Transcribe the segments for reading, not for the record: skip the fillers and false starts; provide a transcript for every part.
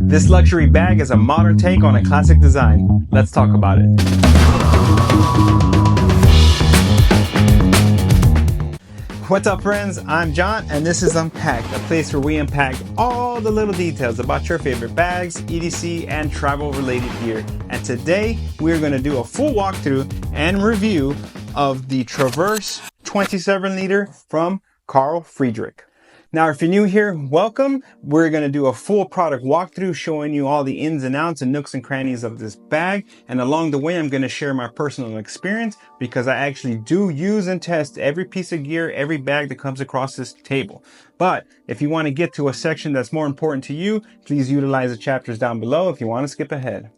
This luxury bag is a modern take on a classic design. Let's talk about it. What's up, friends? I'm John and this is UnPack'D, a place where we unpack all the little details about your favorite bags, etc, and travel related gear. And today we're going to do a full walkthrough and review of the Traverse 27 liter from Friedrik. Now, if you're new here, welcome. We're going to do a full product walkthrough showing you all the ins and outs and nooks and crannies of this bag. And along the way, I'm going to share my personal experience because I actually do use and test every piece of gear, every bag that comes across this table. But if you want to get to a section that's more important to you, please utilize the chapters down below if you want to skip ahead.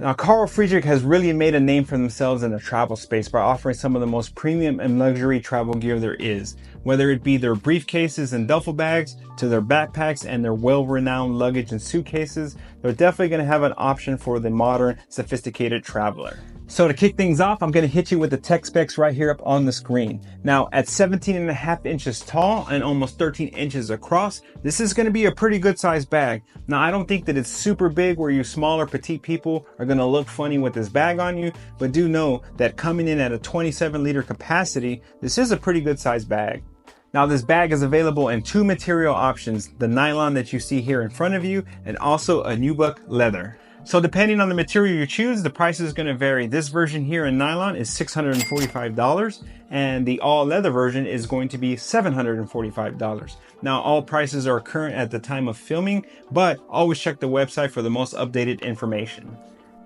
Now, Friedrik has really made a name for themselves in the travel space by offering some of the most premium and luxury travel gear there is. Whether it be their briefcases and duffel bags, to their backpacks and their well-renowned luggage and suitcases, they're definitely going to have an option for the modern, sophisticated traveler. So to kick things off, I'm going to hit you with the tech specs right here up on the screen. Now, at 17.5 inches tall and almost 13 inches across, this is going to be a pretty good sized bag. Now, I don't think that it's super big where you smaller petite people are going to look funny with this bag on you, but do know that coming in at a 27 liter capacity, this is a pretty good sized bag. Now, this bag is available in two material options, the nylon that you see here in front of you and also a nubuck leather. So depending on the material you choose, the price is going to vary. This version here in nylon is $645 and the all leather version is going to be $745. Now, all prices are current at the time of filming, but always check the website for the most updated information.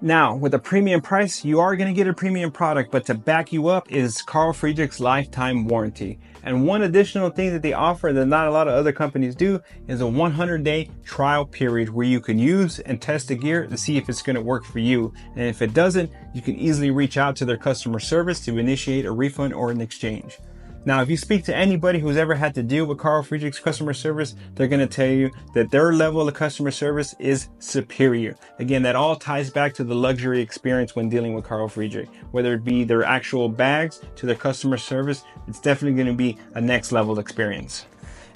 Now, with a premium price, you are going to get a premium product, but to back you up is Friedrik's lifetime warranty. And one additional thing that they offer that not a lot of other companies do is a 100-day trial period where you can use and test the gear to see if it's going to work for you. And if it doesn't, you can easily reach out to their customer service to initiate a refund or an exchange. Now, if you speak to anybody who's ever had to deal with Friedrik's customer service, they're going to tell you that their level of customer service is superior. Again, that all ties back to the luxury experience when dealing with Friedrik. Whether it be their actual bags to their customer service, it's definitely going to be a next level experience.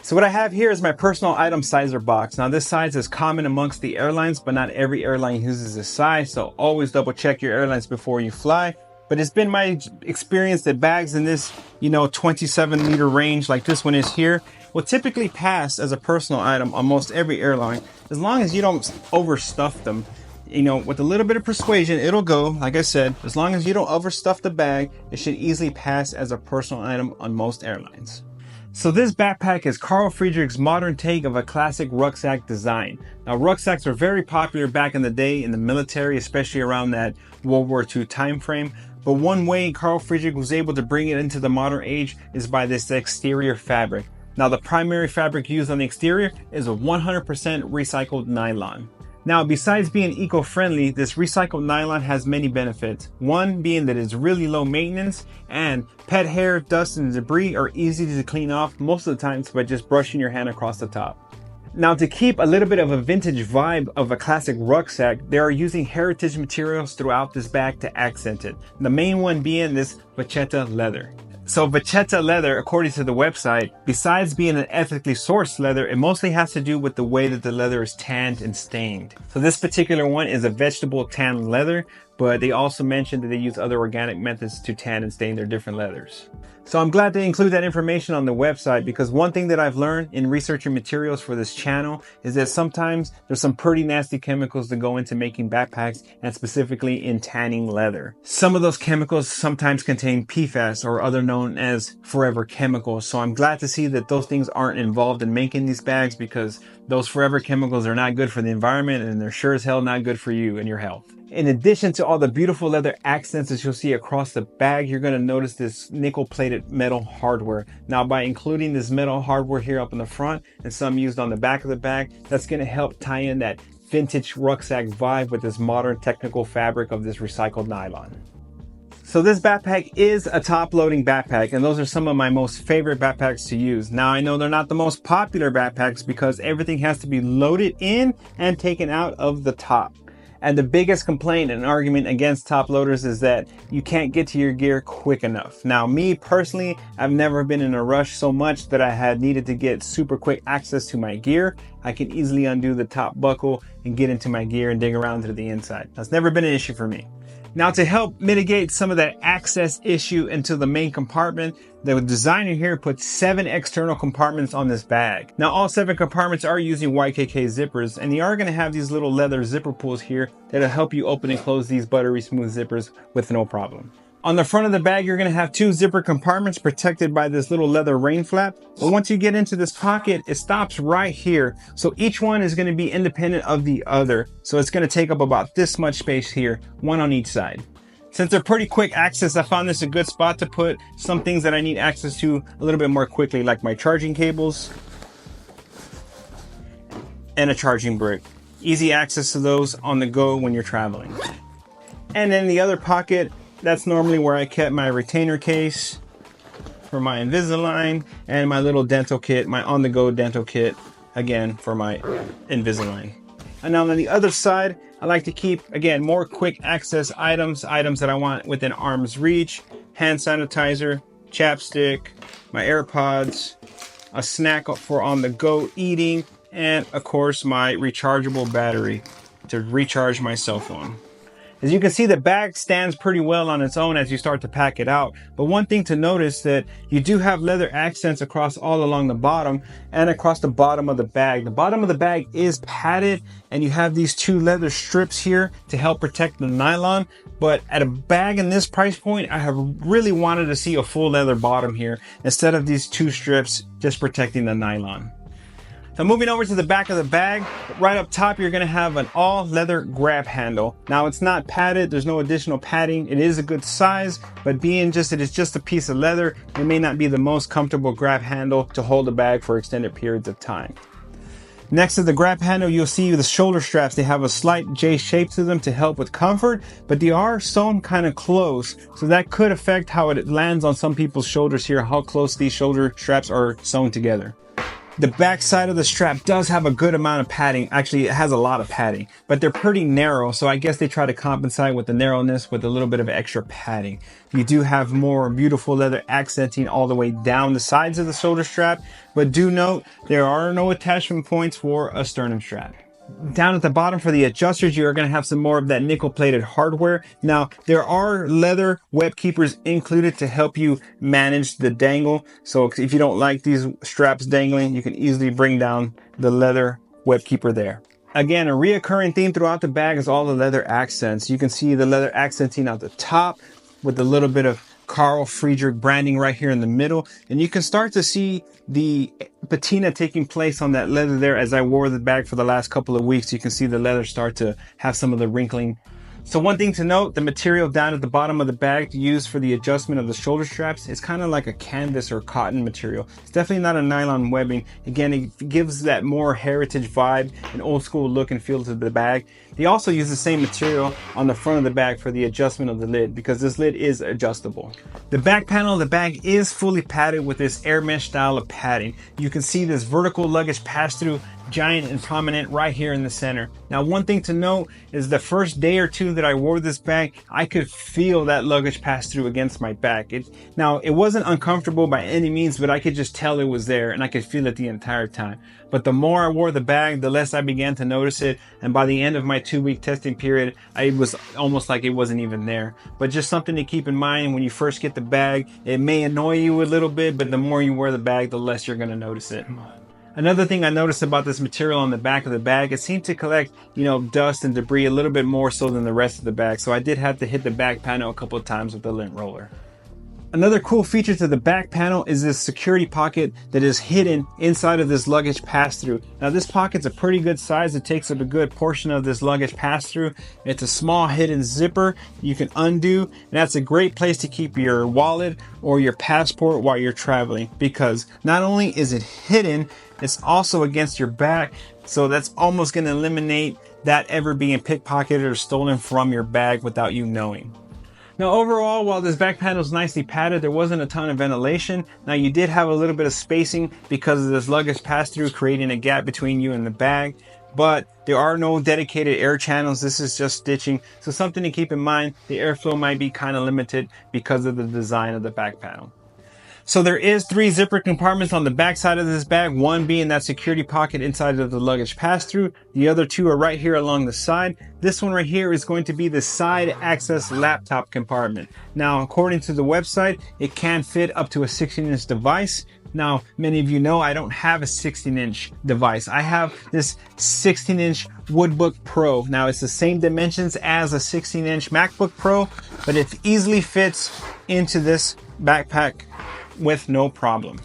So what I have here is my personal item sizer box. Now, this size is common amongst the airlines, but not every airline uses this size. So always double check your airlines before you fly. But it's been my experience that bags in this, 27 liter range like this one is here will typically pass as a personal item on most every airline, as long as you don't overstuff them. With a little bit of persuasion, it'll go. Like I said, as long as you don't overstuff the bag, it should easily pass as a personal item on most airlines. So this backpack is Friedrik's modern take of a classic rucksack design. Now, rucksacks were very popular back in the day in the military, especially around that World War II time frame. But one way Friedrik was able to bring it into the modern age is by this exterior fabric. Now, the primary fabric used on the exterior is a 100% recycled nylon. Now, besides being eco-friendly, this recycled nylon has many benefits. One being that it's really low maintenance, and pet hair, dust, and debris are easy to clean off most of the times by just brushing your hand across the top. Now, to keep a little bit of a vintage vibe of a classic rucksack, they are using heritage materials throughout this bag to accent it. The main one being this vachetta leather. So vachetta leather, according to the website, besides being an ethically sourced leather, it mostly has to do with the way that the leather is tanned and stained. So this particular one is a vegetable tan leather, but they also mentioned that they use other organic methods to tan and stain their different leathers. So I'm glad to include that information on the website, because one thing that I've learned in researching materials for this channel is that sometimes there's some pretty nasty chemicals that go into making backpacks, and specifically in tanning leather. Some of those chemicals sometimes contain PFAS, or other known as forever chemicals. So I'm glad to see that those things aren't involved in making these bags, because those forever chemicals are not good for the environment, and they're sure as hell not good for you and your health. In addition to all the beautiful leather accents that you'll see across the bag, you're going to notice this nickel-plated metal hardware. Now, by including this metal hardware here up in the front and some used on the back of the bag, that's going to help tie in that vintage rucksack vibe with this modern technical fabric of this recycled nylon. So this backpack is a top-loading backpack, and those are some of my most favorite backpacks to use. Now, I know they're not the most popular backpacks because everything has to be loaded in and taken out of the top. And the biggest complaint and argument against top loaders is that you can't get to your gear quick enough. Now, me personally, I've never been in a rush so much that I had needed to get super quick access to my gear. I can easily undo the top buckle and get into my gear and dig around to the inside. That's never been an issue for me. Now, to help mitigate some of that access issue into the main compartment, the designer here put 7 external compartments on this bag. Now, all 7 compartments are using YKK zippers, and they are going to have these little leather zipper pulls here that'll help you open and close these buttery smooth zippers with no problem. On the front of the bag, you're going to have 2 zipper compartments protected by this little leather rain flap. But once you get into this pocket, it stops right here. So each one is going to be independent of the other. So it's going to take up about this much space here, one on each side. Since they're pretty quick access, I found this a good spot to put some things that I need access to a little bit more quickly, like my charging cables and a charging brick. Easy access to those on the go when you're traveling. And then the other pocket, that's normally where I kept my retainer case for my Invisalign and my little dental kit, my on-the-go dental kit, again, for my Invisalign. And now on the other side, I like to keep, again, more quick access items that I want within arm's reach, hand sanitizer, chapstick, my AirPods, a snack for on-the-go eating, and of course my rechargeable battery to recharge my cell phone. As you can see, the bag stands pretty well on its own as you start to pack it out. But one thing to notice that you do have leather accents across all along the bottom and across the bottom of the bag. The bottom of the bag is padded and you have these 2 leather strips here to help protect the nylon. But at a bag in this price point, I have really wanted to see a full leather bottom here instead of these 2 strips just protecting the nylon. So moving over to the back of the bag, right up top, you're gonna have an all leather grab handle. Now it's not padded, there's no additional padding. It is a good size, but being just that it's just a piece of leather, it may not be the most comfortable grab handle to hold the bag for extended periods of time. Next to the grab handle, you'll see the shoulder straps. They have a slight J shape to them to help with comfort, but they are sewn kind of close. So that could affect how it lands on some people's shoulders here, how close these shoulder straps are sewn together. The back side of the strap does have a good amount of padding. Actually, it has a lot of padding, but they're pretty narrow. So I guess they try to compensate with the narrowness with a little bit of extra padding. You do have more beautiful leather accenting all the way down the sides of the shoulder strap, but do note there are no attachment points for a sternum strap. Down at the bottom for the adjusters, you're going to have some more of that nickel plated hardware. Now, there are leather web keepers included to help you manage the dangle. So if you don't like these straps dangling, you can easily bring down the leather web keeper there. Again, a reoccurring theme throughout the bag is all the leather accents. You can see the leather accenting at the top with a little bit of Friedrik branding right here in the middle. And you can start to see the patina taking place on that leather there. As I wore the bag for the last couple of weeks, you can see the leather start to have some of the wrinkling. So one thing to note, the material down at the bottom of the bag used for the adjustment of the shoulder straps is kind of like a canvas or cotton material. It's definitely not a nylon webbing. Again, it gives that more heritage vibe and old school look and feel to the bag. They also use the same material on the front of the bag for the adjustment of the lid because this lid is adjustable. The back panel of the bag is fully padded with this air mesh style of padding. You can see this vertical luggage pass-through giant and prominent right here in the center. Now, one thing to note is the first day or 2 that I wore this bag, I could feel that luggage pass through against my back. Now, it wasn't uncomfortable by any means, but I could just tell it was there and I could feel it the entire time. But the more I wore the bag, the less I began to notice it. And by the end of my 2-week testing period, I was almost like it wasn't even there. But just something to keep in mind when you first get the bag, it may annoy you a little bit, but the more you wear the bag, the less you're going to notice it. Another thing I noticed about this material on the back of the bag, it seemed to collect, dust and debris a little bit more so than the rest of the bag. So I did have to hit the back panel a couple of times with the lint roller. Another cool feature to the back panel is this security pocket that is hidden inside of this luggage pass-through. Now this pocket's a pretty good size. It takes up a good portion of this luggage pass-through. It's a small hidden zipper you can undo, and that's a great place to keep your wallet or your passport while you're traveling, because not only is it hidden, it's also against your back, so that's almost going to eliminate that ever being pickpocketed or stolen from your bag without you knowing. Now overall, while this back panel is nicely padded, there wasn't a ton of ventilation. Now you did have a little bit of spacing because of this luggage pass-through creating a gap between you and the bag. but there are no dedicated air channels. This is just stitching. So something to keep in mind, the airflow might be kind of limited because of the design of the back panel. So there is 3 zipper compartments on the back side of this bag, one being that security pocket inside of the luggage pass-through. The other 2 are right here along the side. This one right here is going to be the side access laptop compartment. Now, according to the website, it can fit up to a 16-inch device. Now, many of you know I don't have a 16-inch device. I have this 16-inch Woodbook Pro. Now, it's the same dimensions as a 16-inch MacBook Pro, but it easily fits into this backpack with no problem.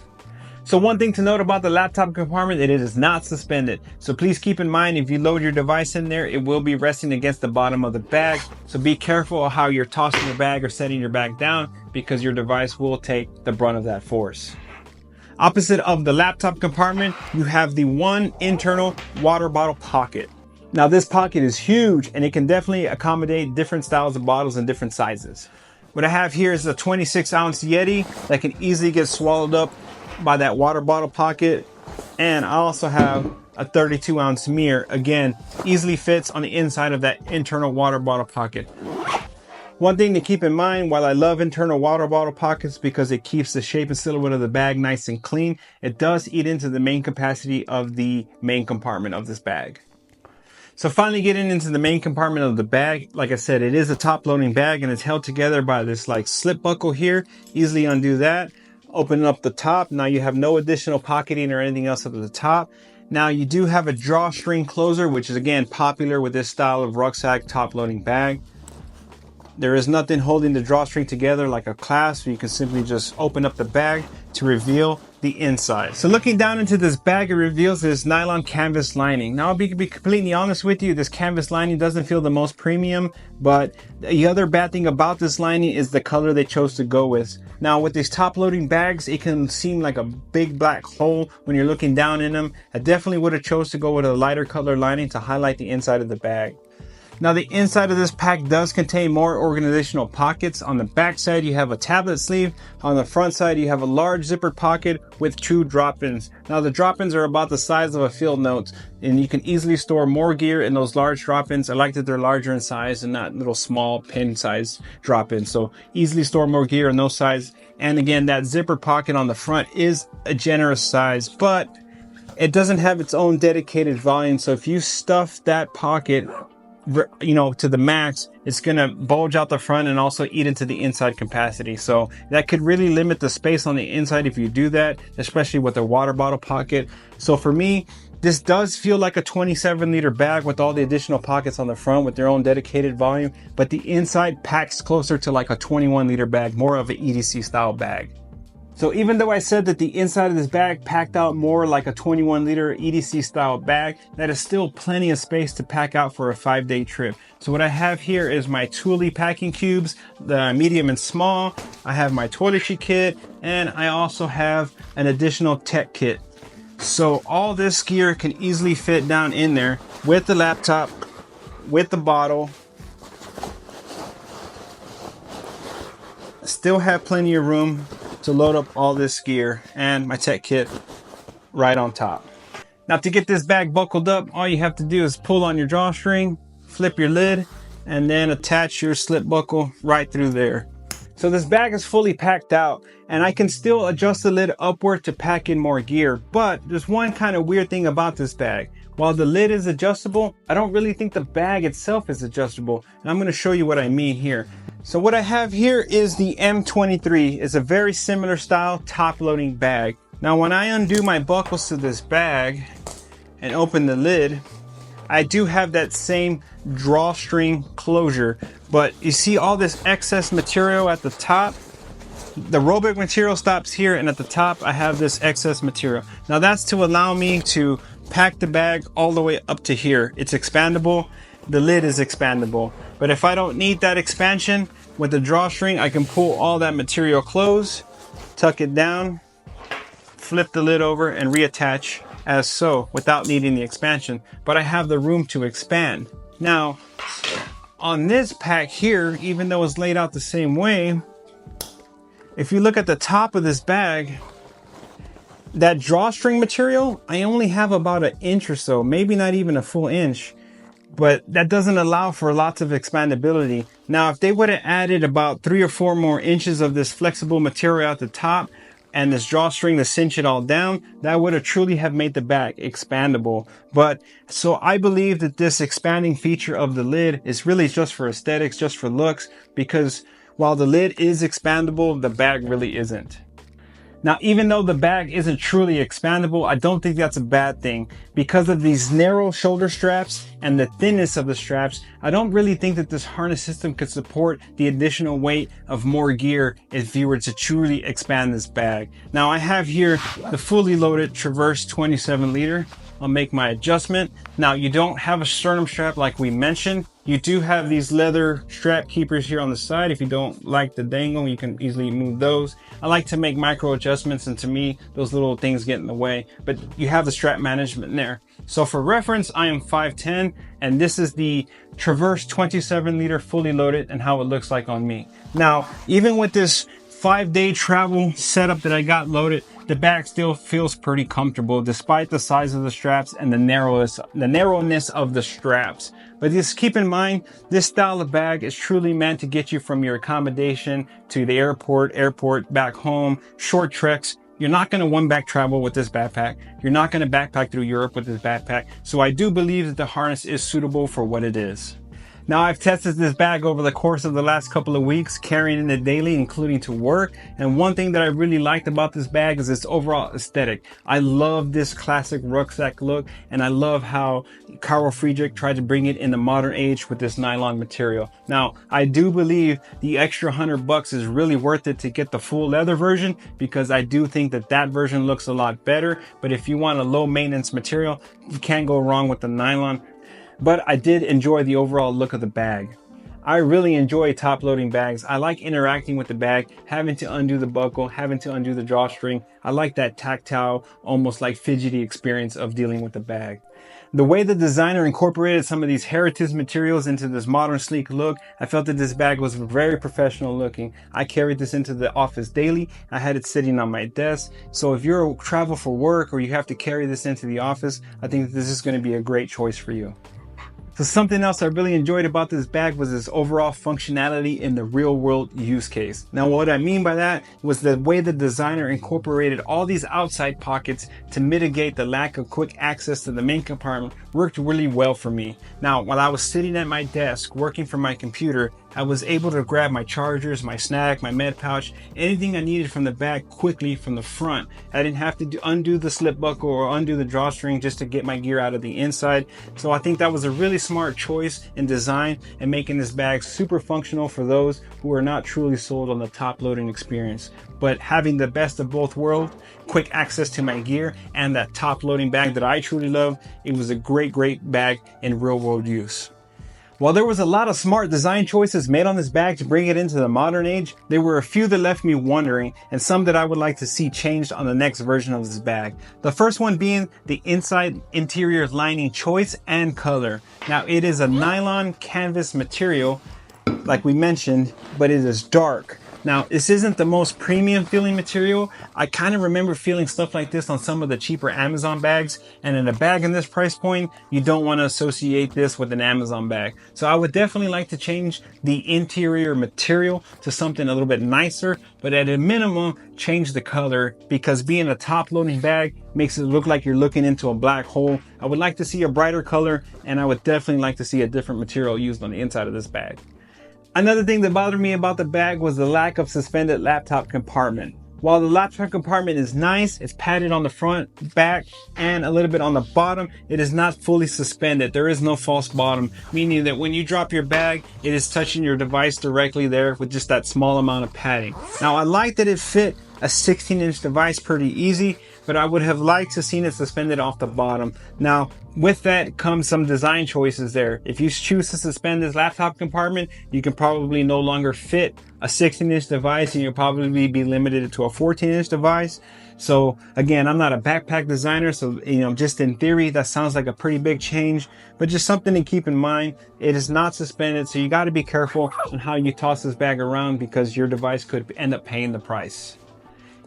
So one thing to note about the laptop compartment, it is not suspended. So please keep in mind, if you load your device in there, it will be resting against the bottom of the bag. So be careful how you're tossing your bag or setting your bag down, because your device will take the brunt of that force. Opposite of the laptop compartment, you have the one internal water bottle pocket. Now this pocket is huge and it can definitely accommodate different styles of bottles and different sizes. What I have here is a 26-ounce Yeti that can easily get swallowed up by that water bottle pocket. And I also have a 32-ounce mirror, again, easily fits on the inside of that internal water bottle pocket. One thing to keep in mind, while I love internal water bottle pockets because it keeps the shape and silhouette of the bag nice and clean, it does eat into the main capacity of the main compartment of this bag. So finally getting into the main compartment of the bag, like I said, it is a top loading bag and it's held together by this like slip buckle here. Easily undo that, open up the top. Now you have no additional pocketing or anything else up at the top. Now you do have a drawstring closer, which is again popular with this style of rucksack top loading bag. There is nothing holding the drawstring together like a clasp, so you can simply just open up the bag to reveal the inside. So looking down into this bag, it reveals this nylon canvas lining. Now I'll be completely honest with you, this canvas lining doesn't feel the most premium, but the other bad thing about this lining is the color they chose to go with. Now with these top loading bags, it can seem like a big black hole when you're looking down in them. I definitely would have chose to go with a lighter color lining to highlight the inside of the bag. Now the inside of this pack does contain more organizational pockets. On the back side you have a tablet sleeve. On the front side you have a large zippered pocket with 2 drop-ins. Now the drop-ins are about the size of a field note, and you can easily store more gear in those large drop-ins. I like that they're larger in size and not little small pin size drop-ins. So easily store more gear in those size. And again, that zipper pocket on the front is a generous size, but it doesn't have its own dedicated volume. So if you stuff that pocket to the max, it's gonna bulge out the front and also eat into the inside capacity. So that could really limit the space on the inside if you do that, especially with the water bottle pocket. So for me, this does feel like a 27-liter bag with all the additional pockets on the front with their own dedicated volume, but the inside packs closer to like a 21-liter bag, more of an EDC style bag. So even though I said that the inside of this bag packed out more like a 21-liter EDC style bag, that is still plenty of space to pack out for a 5-day trip. So what I have here is my Thule packing cubes, the medium and small. I have my toiletry kit, and I also have an additional tech kit. So all this gear can easily fit down in there with the laptop, with the bottle. Still have plenty of room to load up all this gear and my tech kit right on top. Now to get this bag buckled up, all you have to do is pull on your drawstring, flip your lid, and then attach your slip buckle right through there. So this bag is fully packed out, and I can still adjust the lid upward to pack in more gear, but there's one kind of weird thing about this bag. While the lid is adjustable, I don't really think the bag itself is adjustable, and I'm going to show you what I mean here. So what I have here is the M23. It's a very similar style top loading bag. Now when I undo my buckles to this bag and open the lid, I do have that same drawstring closure, but you see all this excess material at the top? The Robic material stops here, and at the top I have this excess material. Now that's to allow me to pack the bag all the way up to here. It's expandable. The lid is expandable. But if I don't need that expansion, with the drawstring I can pull all that material close, tuck it down, flip the lid over, and reattach as so without needing the expansion. But I have the room to expand. Now on this pack here, even though it's laid out the same way, if you look at the top of this bag, That drawstring material, I only have about an inch or so, maybe not even a full inch, but that doesn't allow for lots of expandability. Now, if they would have added about 3 or 4 more inches of this flexible material at the top and this drawstring to cinch it all down, that would have truly have made the bag expandable. But so I believe that this expanding feature of the lid is really just for aesthetics, just for looks, because while the lid is expandable, the bag really isn't. Now, even though the bag isn't truly expandable, I don't think that's a bad thing. Because of these narrow shoulder straps and the thinness of the straps, I don't really think that this harness system could support the additional weight of more gear if you were to truly expand this bag. Now, I have here the fully loaded Traverse 27 liter. I'll make my adjustment. Now, you don't have a sternum strap like we mentioned. You do have these leather strap keepers here on the side. If you don't like the dangle, you can easily move those. I like to make micro adjustments, and to me, those little things get in the way, but you have the strap management there. So for reference, I am 5'10", and this is the Traverse 27 liter fully loaded and how it looks like on me. Now, even with this 5-day travel setup that I got loaded, the bag still feels pretty comfortable despite the size of the straps and the narrowness of the straps. But just keep in mind, this style of bag is truly meant to get you from your accommodation to the airport, back home, short treks. You're not going to one-back travel with this backpack. You're not going to backpack through Europe with this backpack. So I do believe that the harness is suitable for what it is. Now, I've tested this bag over the course of the last couple of weeks, carrying it daily, including to work. And one thing that I really liked about this bag is its overall aesthetic. I love this classic rucksack look, and I love how Friedrik tried to bring it in the modern age with this nylon material. Now, I do believe the extra $100 is really worth it to get the full leather version, because I do think that that version looks a lot better. But if you want a low maintenance material, you can't go wrong with the nylon. But I did enjoy the overall look of the bag. I really enjoy top loading bags. I like interacting with the bag, having to undo the buckle, having to undo the drawstring. I like that tactile, almost like fidgety experience of dealing with the bag. The way the designer incorporated some of these heritage materials into this modern sleek look, I felt that this bag was very professional looking. I carried this into the office daily. I had it sitting on my desk. So if you're travel for work or you have to carry this into the office, I think that this is going to be a great choice for you. So something else I really enjoyed about this bag was its overall functionality in the real world use case. Now, what I mean by that was the way the designer incorporated all these outside pockets to mitigate the lack of quick access to the main compartment worked really well for me. Now, while I was sitting at my desk working from my computer, I was able to grab my chargers, my snack, my med pouch, anything I needed from the bag quickly from the front. I didn't have to undo the slip buckle or undo the drawstring just to get my gear out of the inside. So I think that was a really smart choice in design and making this bag super functional for those who are not truly sold on the top loading experience. But having the best of both worlds, quick access to my gear, and that top loading bag that I truly love, it was a great bag in real world use. While there was a lot of smart design choices made on this bag to bring it into the modern age, there were a few that left me wondering, and some that I would like to see changed on the next version of this bag. The first one being the inside interior lining choice and color. Now, it is a nylon canvas material, like we mentioned, but it is dark. Now, this isn't the most premium feeling material. I kind of remember feeling stuff like this on some of the cheaper Amazon bags. And in a bag in this price point, you don't want to associate this with an Amazon bag. So I would definitely like to change the interior material to something a little bit nicer, but at a minimum, change the color, because being a top loading bag makes it look like you're looking into a black hole. I would like to see a brighter color, and I would definitely like to see a different material used on the inside of this bag. Another thing that bothered me about the bag was the lack of suspended laptop compartment. While the laptop compartment is nice, it's padded on the front, back, and a little bit on the bottom, it is not fully suspended. There is no false bottom, meaning that when you drop your bag, it is touching your device directly there with just that small amount of padding. Now, I like that it fit a 16-inch device pretty easy, but I would have liked to seen it suspended off the bottom. Now, with that comes some design choices there. If you choose to suspend this laptop compartment, you can probably no longer fit a 16-inch device, and you'll probably be limited to a 14-inch device. So again, I'm not a backpack designer, so just in theory, that sounds like a pretty big change, but just something to keep in mind. It is not suspended, so you got to be careful on how you toss this bag around, because your device could end up paying the price.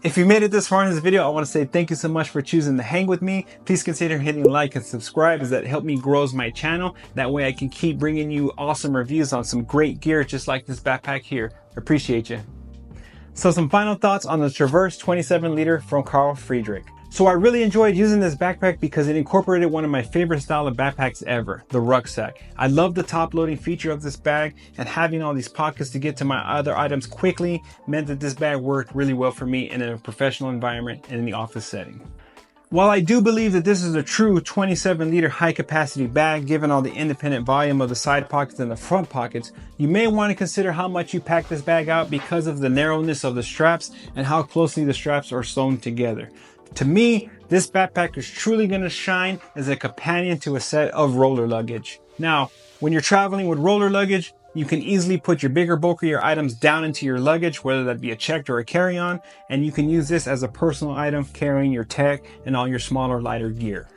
If you made it this far in this video, I want to say thank you so much for choosing to hang with me. Please consider hitting like and subscribe, as that helps me grow my channel. That way I can keep bringing you awesome reviews on some great gear just like this backpack here. Appreciate you. So some final thoughts on the Traverse 27 liter from Carl Friedrik. So I really enjoyed using this backpack because it incorporated one of my favorite style of backpacks ever, the rucksack. I love the top loading feature of this bag, and having all these pockets to get to my other items quickly meant that this bag worked really well for me in a professional environment and in the office setting. While I do believe that this is a true 27 liter high capacity bag, given all the independent volume of the side pockets and the front pockets, you may want to consider how much you pack this bag out because of the narrowness of the straps and how closely the straps are sewn together. To me, this backpack is truly going to shine as a companion to a set of roller luggage. Now, when you're traveling with roller luggage, you can easily put your bigger, bulkier items down into your luggage, whether that be a checked or a carry-on, and you can use this as a personal item carrying your tech and all your smaller, lighter gear.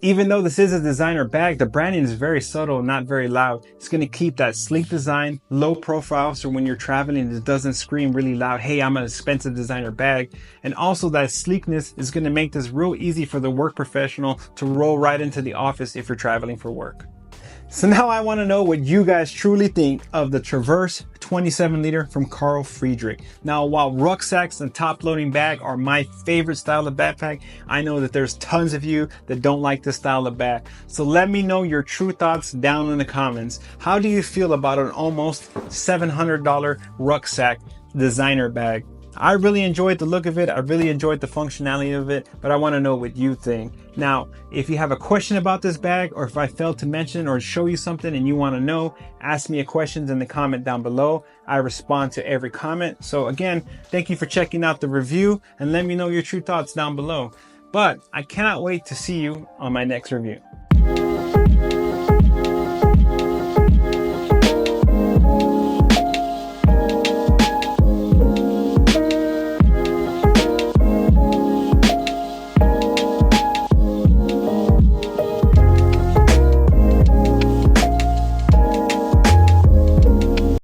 Even though this is a designer bag, the branding is very subtle and not very loud. It's going to keep that sleek design, low profile, so when you're traveling it doesn't scream really loud, hey, I'm an expensive designer bag. And also that sleekness is going to make this real easy for the work professional to roll right into the office if you're traveling for work. So now I want to know what you guys truly think of the Traverse 27 liter from Carl Friedrik. Now, while rucksacks and top loading bag are my favorite style of backpack, I know that there's tons of you that don't like this style of bag. So let me know your true thoughts down in the comments. How do you feel about an almost $700 rucksack designer bag? I really enjoyed the look of it. I really enjoyed the functionality of it, but I want to know what you think. Now, if you have a question about this bag, or if I failed to mention or show you something and you want to know, ask me a question in the comment down below. I respond to every comment. So again, thank you for checking out the review, and let me know your true thoughts down below. But I cannot wait to see you on my next review.